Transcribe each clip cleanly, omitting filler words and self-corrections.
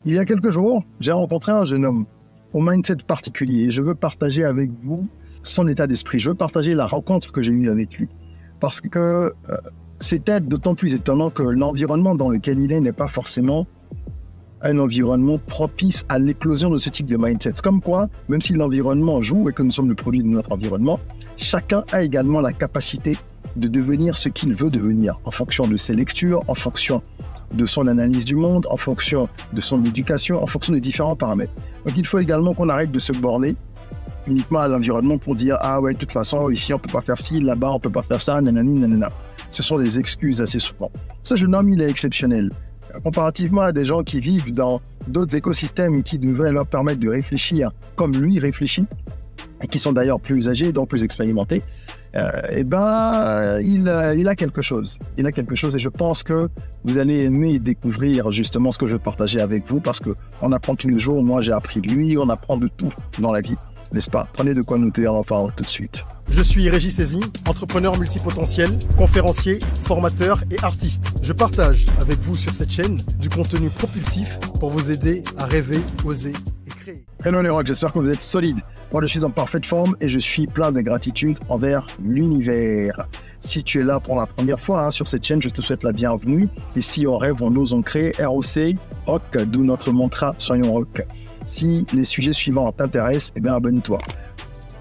Il y a quelques jours, j'ai rencontré un jeune homme au mindset particulier et je veux partager avec vous son état d'esprit. Je veux partager la rencontre que j'ai eue avec lui. Parce que c'était d'autant plus étonnant que l'environnement dans lequel il est n'est pas forcément un environnement propice à l'éclosion de ce type de mindset. Comme quoi, même si l'environnement joue et que nous sommes le produit de notre environnement, chacun a également la capacité de devenir ce qu'il veut devenir en fonction de ses lectures, en fonction de son analyse du monde, en fonction de son éducation, en fonction de différents paramètres. Donc il faut également qu'on arrête de se borner uniquement à l'environnement pour dire « Ah ouais, de toute façon, ici on peut pas faire ci, là-bas on peut pas faire ça, nanani, nanana ». Ce sont des excuses assez souvent. Ce jeune homme, il est exceptionnel. Comparativement à des gens qui vivent dans d'autres écosystèmes qui devraient leur permettre de réfléchir comme lui réfléchit, et qui sont d'ailleurs plus âgés, donc plus expérimentés, il a quelque chose. Il a quelque chose et je pense que vous allez aimer découvrir justement ce que je vais partager avec vous parce qu'on apprend tous les jours. Moi, j'ai appris de lui, on apprend de tout dans la vie, n'est-ce pas? Prenez de quoi noter, on en parle tout de suite. Je suis Régis Saizy, entrepreneur multipotentiel, conférencier, formateur et artiste. Je partage avec vous sur cette chaîne du contenu propulsif pour vous aider à rêver, oser et créer. Hello les rocks, j'espère que vous êtes solides. Moi, je suis en parfaite forme et je suis plein de gratitude envers l'univers. Si tu es là pour la première fois sur cette chaîne, je te souhaite la bienvenue. Ici, on rêve, on ose, on crée. ROC, rock, d'où notre mantra, soyons rock. Si les sujets suivants t'intéressent, abonne-toi.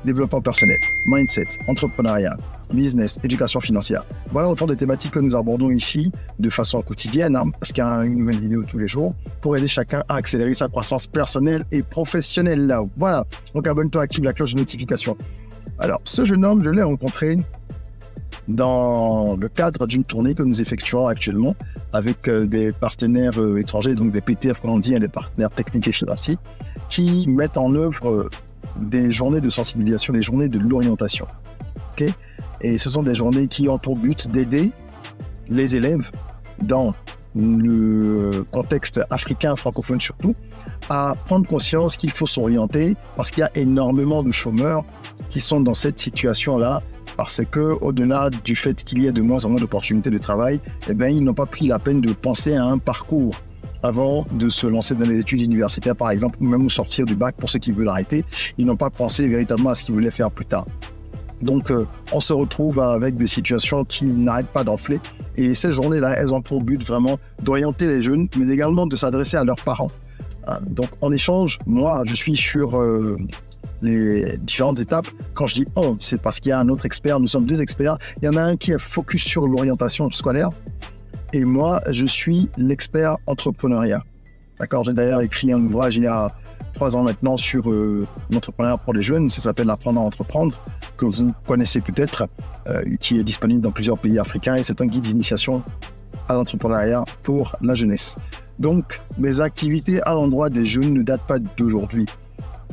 Développement personnel, mindset, entrepreneuriat, business, éducation financière. Voilà autant de thématiques que nous abordons ici de façon quotidienne, parce qu'il y a une nouvelle vidéo tous les jours, pour aider chacun à accélérer sa croissance personnelle et professionnelle. Là, voilà, donc abonne-toi, active la cloche de notification. Alors, ce jeune homme, je l'ai rencontré dans le cadre d'une tournée que nous effectuons actuellement avec des partenaires étrangers, donc des PTF, comme on dit, des partenaires techniques et financiers, qui mettent en œuvre des journées de sensibilisation, des journées de l'orientation. Okay, et ce sont des journées qui ont pour but d'aider les élèves dans le contexte africain, francophone surtout, à prendre conscience qu'il faut s'orienter parce qu'il y a énormément de chômeurs qui sont dans cette situation-là parce que, au-delà du fait qu'il y ait de moins en moins d'opportunités de travail, ils n'ont pas pris la peine de penser à un parcours avant de se lancer dans les études universitaires, par exemple, ou même sortir du bac pour ceux qui veulent arrêter. Ils n'ont pas pensé véritablement à ce qu'ils voulaient faire plus tard. Donc, on se retrouve avec des situations qui n'arrêtent pas d'enfler. Et ces journées-là, elles ont pour but vraiment d'orienter les jeunes, mais également de s'adresser à leurs parents. Donc, en échange, moi, je suis sur les différentes étapes. Quand je dis « on », c'est parce qu'il y a un autre expert. Nous sommes deux experts. Il y en a un qui est focus sur l'orientation scolaire. Et moi, je suis l'expert entrepreneuriat. D'accord, j'ai d'ailleurs écrit un ouvrage il y a 3 ans maintenant sur l'entrepreneuriat pour les jeunes. Ça s'appelle « Apprendre à entreprendre », que vous connaissez peut-être, qui est disponible dans plusieurs pays africains. Et c'est un guide d'initiation à l'entrepreneuriat pour la jeunesse. Donc, mes activités à l'endroit des jeunes ne datent pas d'aujourd'hui.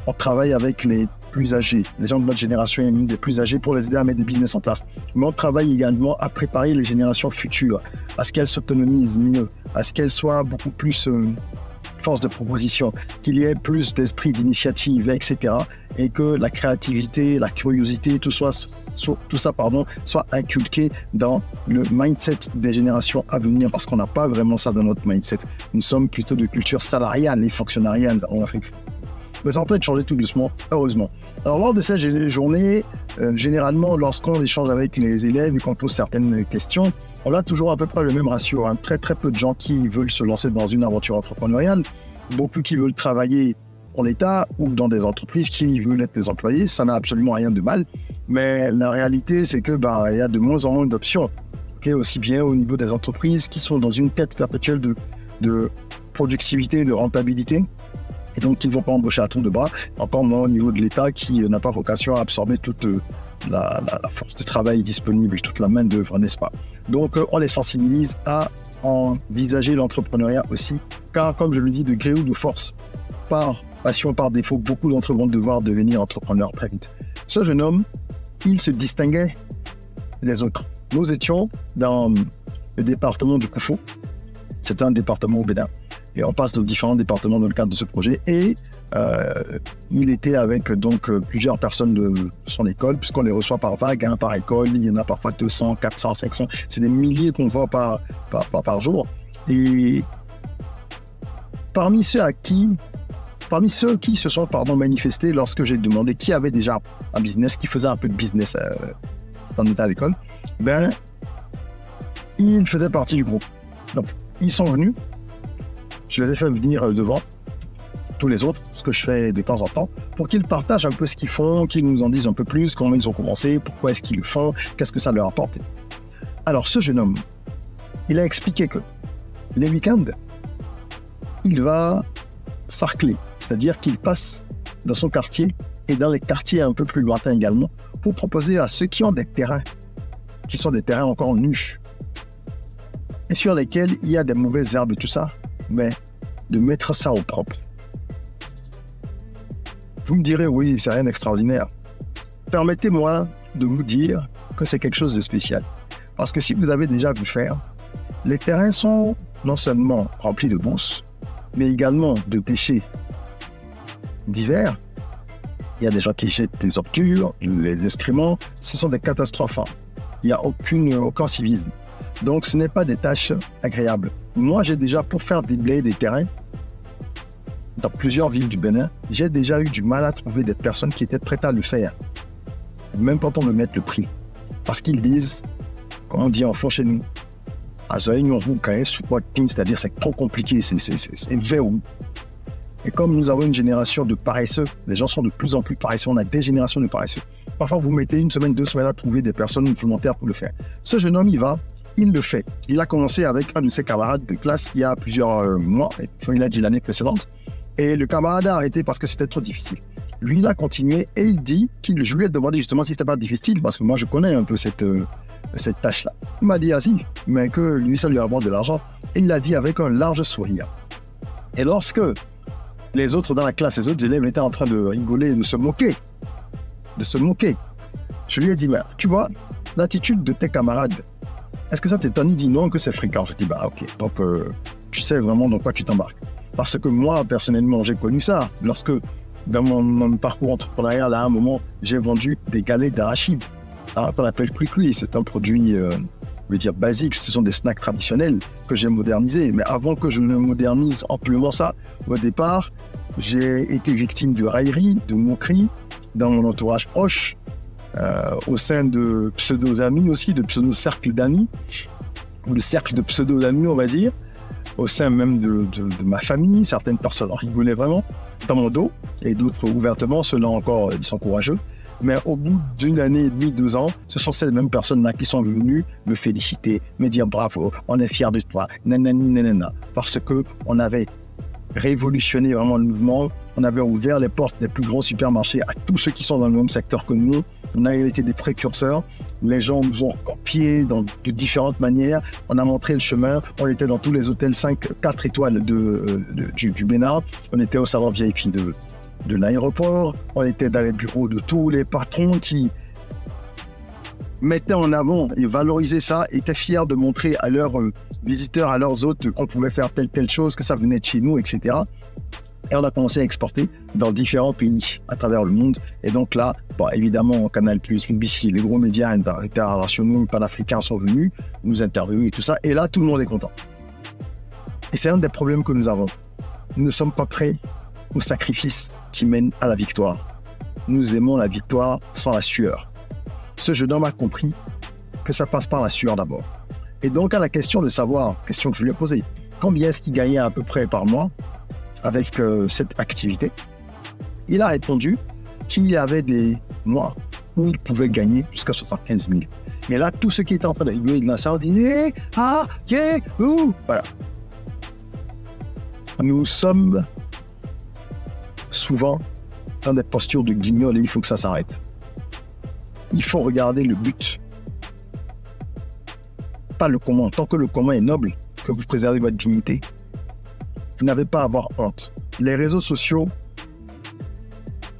On travaille avec les plus âgés, les gens de notre génération et des plus âgés pour les aider à mettre des business en place. Mais on travaille également à préparer les générations futures, à ce qu'elles s'autonomisent mieux, à ce qu'elles soient beaucoup plus force de proposition, qu'il y ait plus d'esprit d'initiative, etc. Et que la créativité, la curiosité, tout ça soit inculqué dans le mindset des générations à venir, parce qu'on n'a pas vraiment ça dans notre mindset. Nous sommes plutôt de culture salariale et fonctionnariale en Afrique. Mais c'est en train de changer tout doucement, heureusement. Alors, lors de cette journée, généralement, lorsqu'on échange avec les élèves et qu'on pose certaines questions, on a toujours à peu près le même ratio. Très, très peu de gens qui veulent se lancer dans une aventure entrepreneuriale, beaucoup qui veulent travailler pour l'État ou dans des entreprises qui veulent être des employés. Ça n'a absolument rien de mal. Mais la réalité, c'est que il y a de moins en moins d'options. Aussi bien au niveau des entreprises qui sont dans une quête perpétuelle de productivité, de rentabilité. Et donc, ils ne vont pas embaucher à tour de bras, encore moins au niveau de l'État qui n'a pas vocation à absorber toute la force de travail disponible, toute la main-d'œuvre, n'est-ce pas? Donc, on les sensibilise à envisager l'entrepreneuriat aussi, car, comme je le dis, de gré ou de force, par passion, par défaut, beaucoup d'entre eux vont devoir devenir entrepreneurs très vite. Ce jeune homme, il se distinguait des autres. Nous étions dans le département du Koufou, c'est un département au Bénin. Et on passe dans différents départements dans le cadre de ce projet. Et il était avec donc plusieurs personnes de son école, puisqu'on les reçoit par vague, par école. Il y en a parfois 200, 400, 500. C'est des milliers qu'on voit par jour. Et parmi ceux qui se sont manifestés lorsque j'ai demandé qui avait déjà un business, qui faisait un peu de business dans l'état à l'école, ben, ils faisaient partie du groupe. Donc, ils sont venus, je les ai fait venir devant tous les autres, ce que je fais de temps en temps, pour qu'ils partagent un peu ce qu'ils font, qu'ils nous en disent un peu plus, comment ils ont commencé, pourquoi est-ce qu'ils le font, qu'est-ce que ça leur apporte. Alors, ce jeune homme, il a expliqué que les week-ends, il va sarcler, c'est-à-dire qu'il passe dans son quartier et dans les quartiers un peu plus lointains également, pour proposer à ceux qui ont des terrains, qui sont des terrains encore nus, et sur lesquels il y a des mauvaises herbes et tout ça, mais de mettre ça au propre. Vous me direz, oui, c'est rien d'extraordinaire. Permettez-moi de vous dire que c'est quelque chose de spécial. Parce que si vous avez déjà vu faire, les terrains sont non seulement remplis de bourse, mais également de déchets divers. Il y a des gens qui jettent des ordures, les excréments. Ce sont des catastrophes. Il n'y a aucun civisme. Donc, ce n'est pas des tâches agréables. Moi, j'ai déjà, pour faire déblayer des terrains, dans plusieurs villes du Bénin, j'ai déjà eu du mal à trouver des personnes qui étaient prêtes à le faire. Même quand on me met le prix. Parce qu'ils disent, comme on dit en fond chez nous, c'est-à-dire c'est trop compliqué, c'est verrou. Et comme nous avons une génération de paresseux, les gens sont de plus en plus paresseux, on a des générations de paresseux. Parfois, vous mettez une semaine, 2 semaines à trouver des personnes volontaires pour le faire. Ce jeune homme, il le fait. Il a commencé avec un de ses camarades de classe il y a plusieurs mois, il a dit l'année précédente, et le camarade a arrêté parce que c'était trop difficile. Lui, il a continué et il dit je lui ai demandé justement si c'était pas difficile, parce que moi, je connais un peu cette tâche-là. Il m'a dit, si, mais que lui, ça lui rapporte de l'argent. Et il l'a dit avec un large sourire. Et lorsque les autres dans la classe, les autres élèves étaient en train de rigoler, de se moquer, je lui ai dit, tu vois, l'attitude de tes camarades, est-ce que ça t'étonne? Il dit non, que c'est fréquent. Je dis, ok, donc tu sais vraiment dans quoi tu t'embarques. Parce que moi, personnellement, j'ai connu ça. Lorsque, dans mon parcours entrepreneurial, à un moment, j'ai vendu des galettes d'arachide, qu'on appelle cuicui. C'est un produit, basique. Ce sont des snacks traditionnels que j'ai modernisés. Mais avant que je ne modernise amplement ça, au départ, j'ai été victime de railleries, de moqueries dans mon entourage proche, au sein de pseudo-amis aussi, de pseudo-cercles d'amis, ou le cercle de pseudo-amis, on va dire, au sein même de ma famille. Certaines personnes en rigolaient vraiment dans mon dos, et d'autres ouvertement, ceux-là encore, ils sont courageux. Mais au bout d'une année et demie, 2 ans, ce sont ces mêmes personnes-là qui sont venues me féliciter, me dire bravo, on est fiers de toi, nanani, nanana, parce qu'on avait révolutionné vraiment le mouvement, on avait ouvert les portes des plus grands supermarchés à tous ceux qui sont dans le même secteur que nous, on a été des précurseurs, les gens nous ont copiés de différentes manières, on a montré le chemin, on était dans tous les hôtels 4 étoiles du Bénin, on était au salon VIP de l'aéroport, on était dans les bureaux de tous les patrons qui mettaient en avant et valorisaient ça, étaient fiers de montrer à leurs visiteurs, à leurs hôtes qu'on pouvait faire telle chose, que ça venait de chez nous, etc. Et on a commencé à exporter dans différents pays à travers le monde. Et donc là, évidemment, Canal+, BBC, les gros médias internationaux, panafricains sont venus nous interviewer et tout ça. Et là, tout le monde est content. Et c'est un des problèmes que nous avons. Nous ne sommes pas prêts au sacrifice qui mène à la victoire. Nous aimons la victoire sans la sueur. Ce jeune homme a compris que ça passe par la sueur d'abord. Et donc à la question de savoir, question que je lui ai posée, combien est-ce qu'il gagnait à peu près par mois avec cette activité, il a répondu qu'il y avait des mois où il pouvait gagner jusqu'à 75 000. Et là, tous ceux qui étaient en train de rigoler de la salle disaient voilà. Nous sommes souvent dans des postures de guignol et il faut que ça s'arrête. Il faut regarder le but, pas le comment. Tant que le comment est noble, que vous préservez votre dignité, vous n'avez pas à avoir honte. Les réseaux sociaux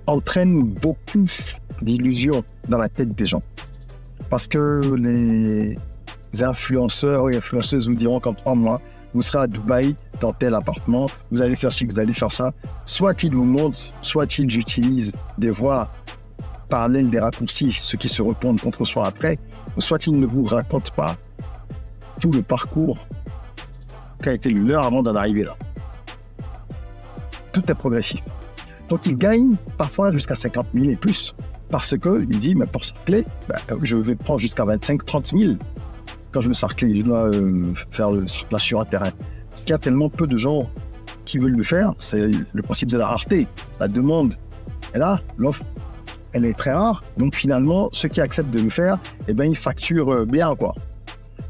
entraînent beaucoup d'illusions dans la tête des gens. Parce que les influenceurs et influenceuses vous diront qu'en 3 mois, vous serez à Dubaï, dans tel appartement, vous allez faire ci, vous allez faire ça. Soit ils vous montrent, soit ils utilisent des voies parallèles, des raccourcis, ceux qui se retournent contre soi après, soit ils ne vous racontent pas tout le parcours qui a été le leur avant d'en arriver là. tout est progressif. Donc, il gagne parfois jusqu'à 50 000 et plus. Parce qu'il dit, mais pour Sarclay, je vais prendre jusqu'à 25 000, 30 000. Quand je veux Sarclay, je dois faire le cerclage sur un terrain. Parce qu'il y a tellement peu de gens qui veulent le faire, c'est le principe de la rareté. La demande est là, l'offre, elle est très rare. Donc finalement, ceux qui acceptent de le faire, eh ben, ils facturent bien, quoi.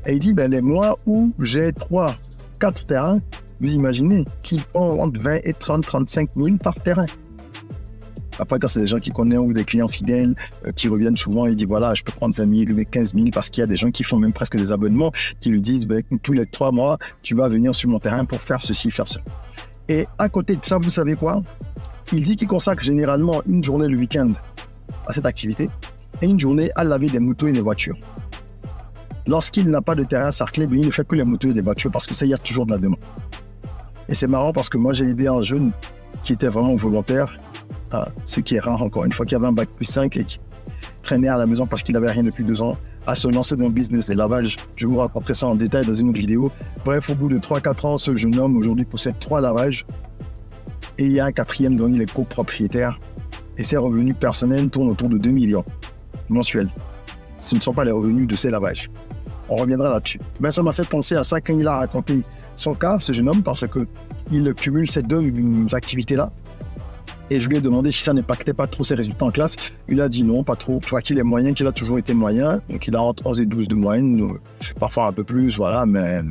Et il dit, les mois où j'ai 3, 4 terrains, vous imaginez qu'ils font entre 20 et 30, 35 000 par terrain. Après, quand c'est des gens qui connaissent ou des clients fidèles qui reviennent souvent, il dit voilà, je peux prendre 20 000 ou 15 000 parce qu'il y a des gens qui font même presque des abonnements qui lui disent tous les 3 mois, tu vas venir sur mon terrain pour faire ceci, faire cela. Et à côté de ça, vous savez quoi? Il dit qu'il consacre généralement une journée le week-end à cette activité et une journée à laver des motos et des voitures. Lorsqu'il n'a pas de terrain Sarclay, il ne fait que les motos et les voitures parce que ça, il y a toujours de la demande. Et c'est marrant parce que moi, j'ai aidé un jeune qui était vraiment volontaire, ce qui est rare encore une fois, qui avait un bac plus 5 et qui traînait à la maison parce qu'il n'avait rien depuis 2 ans, à se lancer dans le business des lavages. Je vais vous raconter ça en détail dans une autre vidéo. Bref, au bout de 3-4 ans, ce jeune homme aujourd'hui possède 3 lavages et il y a un 4e dont il est copropriétaire et ses revenus personnels tournent autour de 2 millions mensuels. Ce ne sont pas les revenus de ces lavages. On reviendra là-dessus. Mais ça m'a fait penser à ça quand il a raconté son cas, ce jeune homme, parce qu'il cumule ces 2 activités-là. Et je lui ai demandé si ça n'impactait pas trop ses résultats en classe. Il a dit non, pas trop. Je vois qu'il est moyen, qu'il a toujours été moyen. Donc il a entre 11 et 12 de moyenne, parfois un peu plus, voilà, mais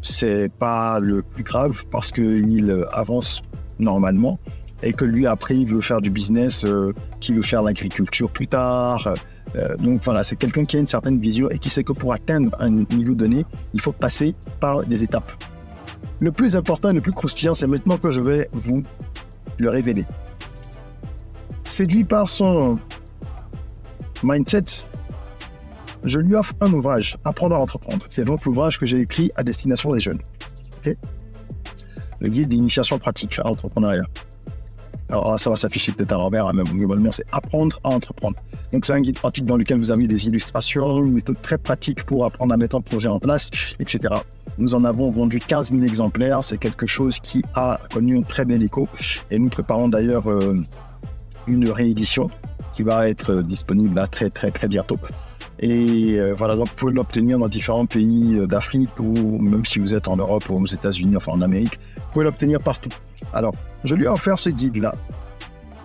c'est pas le plus grave parce qu'il avance normalement et que lui, après, il veut faire du business, qu'il veut faire l'agriculture plus tard. Donc voilà, c'est quelqu'un qui a une certaine vision et qui sait que pour atteindre un niveau donné, il faut passer par des étapes. Le plus important et le plus croustillant, c'est maintenant que je vais vous le révéler. Séduit par son mindset, je lui offre un ouvrage, Apprendre à entreprendre. C'est donc l'ouvrage que j'ai écrit à destination des jeunes. Okay. Le guide d'initiation pratique à l'entrepreneuriat. Alors ça va s'afficher peut-être à l'envers, même globalement, c'est Apprendre à entreprendre. Donc c'est un guide pratique dans lequel vous avez des illustrations, une méthode très pratique pour apprendre à mettre un projet en place, etc. Nous en avons vendu 15 000 exemplaires. C'est quelque chose qui a connu un très bel écho. Et nous préparons d'ailleurs une réédition qui va être disponible là très bientôt. Et voilà, donc vous pouvez l'obtenir dans différents pays d'Afrique ou même si vous êtes en Europe ou aux États-Unis, enfin en Amérique, vous pouvez l'obtenir partout. Alors, je lui ai offert ce guide-là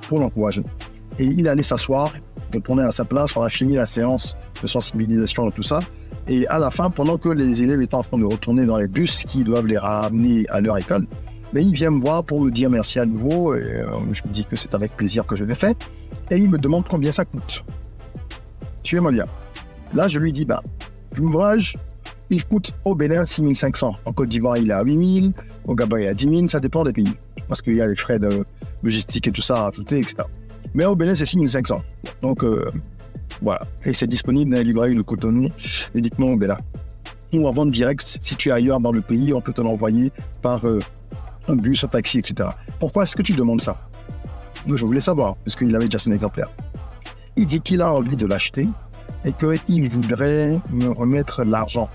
pour l'encourager. Et il allait s'asseoir, retourner à sa place, on a fini la séance de sensibilisation et tout ça. Et à la fin, pendant que les élèves étaient en train de retourner dans les bus qui doivent les ramener à leur école, il vient me voir pour me dire merci à nouveau. Et, je me dis que c'est avec plaisir que je l'ai fait. Et il me demande combien ça coûte. Suivez-moi bien. Là, je lui dis, l'ouvrage, il coûte au Bénin 6 500. En Côte d'Ivoire, il est à 8 000. Au Gabon, il est à 10 000. Ça dépend des pays. Parce qu'il y a les frais de logistique et tout ça à rajouter, etc. Mais au Bénin, c'est 6 500. Donc, voilà. Et c'est disponible dans les librairies de Cotonou, uniquement au Bénin. Ou en vente directe, si tu es ailleurs dans le pays, on peut te l'envoyer par un bus, un taxi, etc. Pourquoi est-ce que tu demandes ça? Je voulais savoir, parce qu'il avait déjà son exemplaire. Il dit qu'il a envie de l'acheter et qu'il voudrait me remettre l'argent.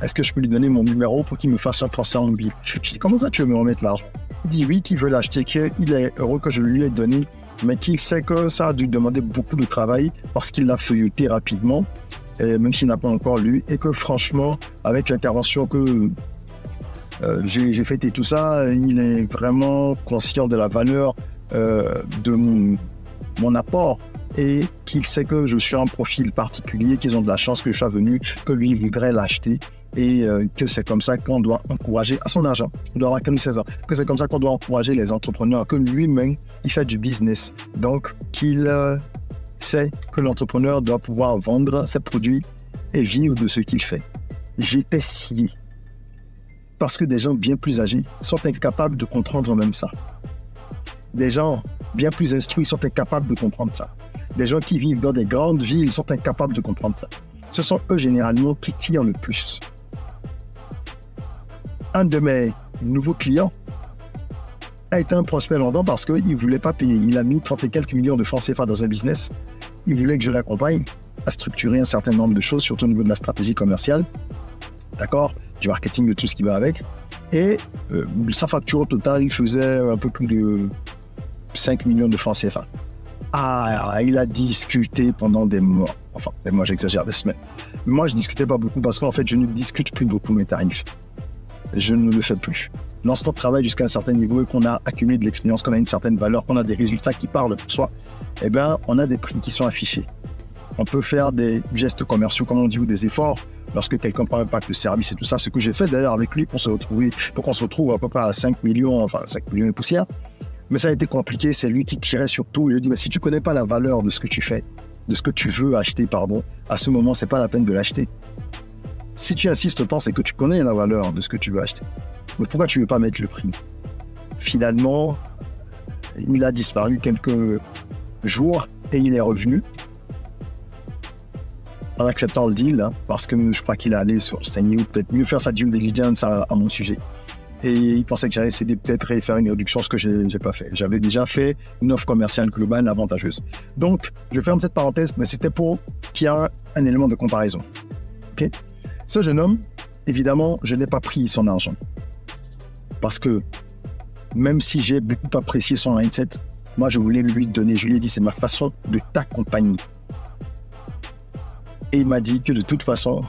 Est-ce que je peux lui donner mon numéro pour qu'il me fasse un transfert mobile? Je dis, comment ça tu veux me remettre l'argent? Il dit oui, qu'il veut l'acheter, qu'il est heureux que je lui ai donné, mais qu'il sait que ça a dû demander beaucoup de travail parce qu'il l'a feuilleté rapidement, et même s'il n'a pas encore lu, et que franchement, avec l'intervention que j'ai faite et tout ça, il est vraiment conscient de la valeur de mon apport et qu'il sait que je suis un profil particulier, qu'ils ont de la chance que je sois venu, que lui voudrait l'acheter et que c'est comme ça qu'on doit encourager à son argent. Il doit avoir 16 ans. Que c'est comme ça qu'on doit encourager les entrepreneurs, que lui-même, il fait du business. Donc, qu'il sait que l'entrepreneur doit pouvoir vendre ses produits et vivre de ce qu'il fait. J'étais scié. Parce que des gens bien plus âgés sont incapables de comprendre même ça. Des gens bien plus instruits sont incapables de comprendre ça. Des gens qui vivent dans des grandes villes sont incapables de comprendre ça. Ce sont eux généralement qui tirent le plus. Un de mes nouveaux clients a été un prospect longtemps parce qu'il ne voulait pas payer. Il a mis 30 et quelques millions de francs CFA dans un business. Il voulait que je l'accompagne à structurer un certain nombre de choses, surtout au niveau de la stratégie commerciale, d'accord, du marketing, de tout ce qui va avec. Et sa facture au total, il faisait un peu plus de 5 millions de francs CFA. Ah, il a discuté pendant des mois. Enfin, des mois, j'exagère, des semaines. Mais moi, je ne discutais pas beaucoup parce qu'en fait, je ne discute plus beaucoup mes tarifs. Je ne le fais plus. Lorsqu'on travaille jusqu'à un certain niveau et qu'on a accumulé de l'expérience, qu'on a une certaine valeur, qu'on a des résultats qui parlent pour soi, eh bien, on a des prix qui sont affichés. On peut faire des gestes commerciaux, comme on dit, ou des efforts lorsque quelqu'un prend un pack de service et tout ça. Ce que j'ai fait d'ailleurs avec lui pour qu'on se retrouve à peu près à 5 millions, enfin 5 millions de poussières. Mais ça a été compliqué, c'est lui qui tirait sur tout. Il lui dit, mais si tu ne connais pas la valeur de ce que tu fais, de ce que tu veux acheter, pardon, à ce moment, ce n'est pas la peine de l'acheter. Si tu insistes autant, c'est que tu connais la valeur de ce que tu veux acheter. Mais pourquoi tu ne veux pas mettre le prix? Finalement, il a disparu quelques jours et il est revenu en acceptant le deal, hein, parce que je crois qu'il est allé sur Stagny ou peut-être mieux faire sa due diligence à mon sujet. Et il pensait que j'allais essayer peut-être faire une réduction, ce que je n'ai pas fait. J'avais déjà fait une offre commerciale globale avantageuse. Donc, je ferme cette parenthèse, mais c'était pour qu'il y ait un élément de comparaison. Okay? Ce jeune homme, évidemment, je n'ai pas pris son argent. Parce que même si j'ai beaucoup apprécié son mindset, moi, je voulais lui donner. Je lui ai dit, c'est ma façon de t'accompagner. Et il m'a dit que de toute façon,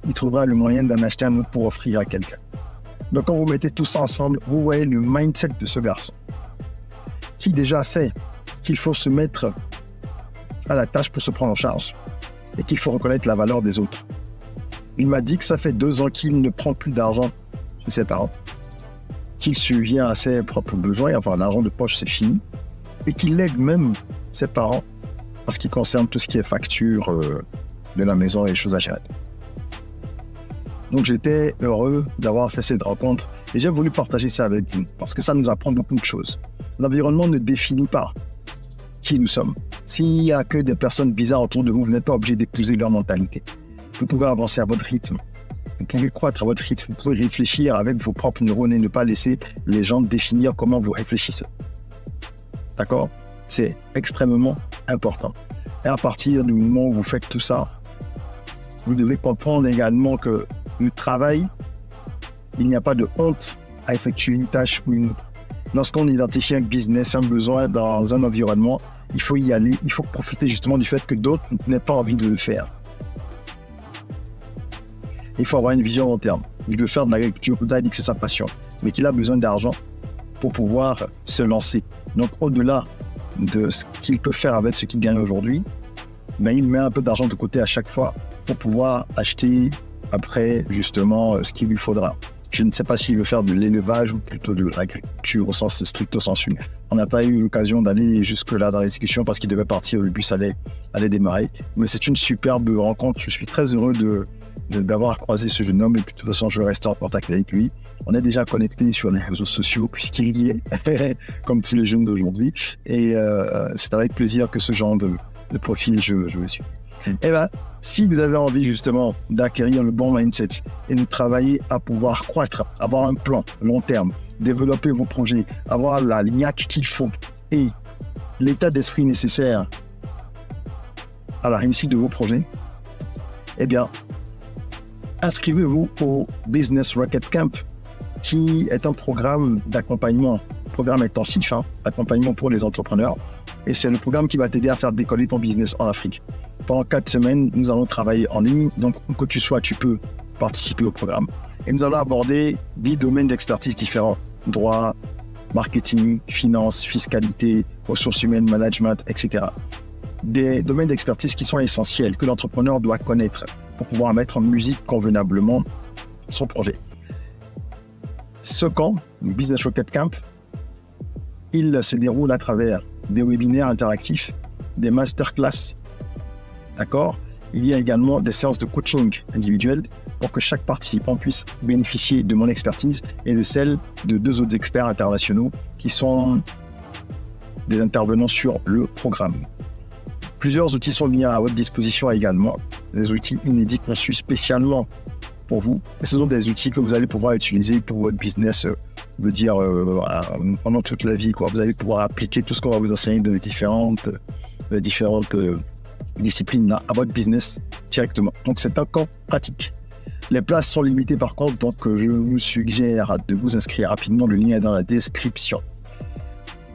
il trouvera le moyen d'en acheter un autre pour offrir à quelqu'un. Donc, quand vous mettez tout ça ensemble, vous voyez le mindset de ce garçon qui déjà sait qu'il faut se mettre à la tâche pour se prendre en charge et qu'il faut reconnaître la valeur des autres. Il m'a dit que ça fait 2 ans qu'il ne prend plus d'argent chez ses parents, qu'il subvient à ses propres besoins, enfin l'argent de poche c'est fini, et qu'il aide même ses parents en ce qui concerne tout ce qui est facture de la maison et les choses à gérer. Donc j'étais heureux d'avoir fait cette rencontre et j'ai voulu partager ça avec vous parce que ça nous apprend beaucoup de choses. L'environnement ne définit pas qui nous sommes. S'il n'y a que des personnes bizarres autour de vous, vous n'êtes pas obligé d'épouser leur mentalité. Vous pouvez avancer à votre rythme. Vous pouvez croître à votre rythme. Vous pouvez réfléchir avec vos propres neurones et ne pas laisser les gens définir comment vous réfléchissez. D'accord? C'est extrêmement important. Et à partir du moment où vous faites tout ça, vous devez comprendre également que le travail, il n'y a pas de honte à effectuer une tâche ou une autre. Lorsqu'on identifie un business, un besoin dans un environnement, il faut y aller, il faut profiter justement du fait que d'autres n'aient pas envie de le faire. Il faut avoir une vision long terme. Il veut faire de l'agriculture, il a dit que c'est sa passion, mais qu'il a besoin d'argent pour pouvoir se lancer. Donc au-delà de ce qu'il peut faire avec ce qu'il gagne aujourd'hui, ben, il met un peu d'argent de côté à chaque fois pour pouvoir acheter après justement ce qu'il lui faudra. Je ne sais pas s'il veut faire de l'élevage ou plutôt de l'agriculture au sens stricto sensu. On n'a pas eu l'occasion d'aller jusque-là dans la discussion parce qu'il devait partir, le bus allait démarrer. Mais c'est une superbe rencontre. Je suis très heureux d'avoir croisé ce jeune homme et puis de toute façon je vais rester en contact avec lui. On est déjà connectés sur les réseaux sociaux puisqu'il y est, comme tous les jeunes d'aujourd'hui. Et c'est avec plaisir que ce genre de profil je le suis. Eh bien, si vous avez envie justement d'acquérir le bon mindset et de travailler à pouvoir croître, avoir un plan long terme, développer vos projets, avoir la niaque qu'il faut et l'état d'esprit nécessaire à la réussite de vos projets, eh bien, inscrivez-vous au Business Rocket Camp, qui est un programme d'accompagnement, programme intensif, d'accompagnement pour les entrepreneurs. Et c'est le programme qui va t'aider à faire décoller ton business en Afrique. Pendant 4 semaines, nous allons travailler en ligne. Donc, où que tu sois, tu peux participer au programme. Et nous allons aborder 10 domaines d'expertise différents. Droit, marketing, finance, fiscalité, ressources humaines, management, etc. Des domaines d'expertise qui sont essentiels, que l'entrepreneur doit connaître pour pouvoir mettre en musique convenablement son projet. Ce camp, le Business Rocket Camp, il se déroule à travers des webinaires interactifs, des masterclass. D'accord? Il y a également des séances de coaching individuelles pour que chaque participant puisse bénéficier de mon expertise et de celle de 2 autres experts internationaux qui sont des intervenants sur le programme. Plusieurs outils sont mis à votre disposition également, des outils inédits conçus spécialement pour vous. Et ce sont des outils que vous allez pouvoir utiliser pour votre business, pendant toute la vie, quoi. Vous allez pouvoir appliquer tout ce qu'on va vous enseigner de différentes disciplines à votre business directement. Donc c'est un camp pratique. Les places sont limitées par contre, donc je vous suggère de vous inscrire rapidement. Le lien est dans la description.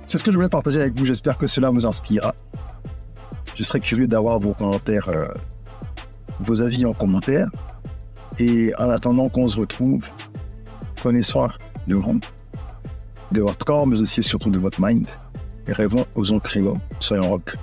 C'est ce que je voulais partager avec vous. J'espère que cela vous inspirera. Je serais curieux d'avoir vos commentaires, vos avis en commentaire. Et en attendant qu'on se retrouve, prenez soin de vous, de votre corps, mais aussi et surtout de votre mind. Et rêvons, osons, créons, soyons rock.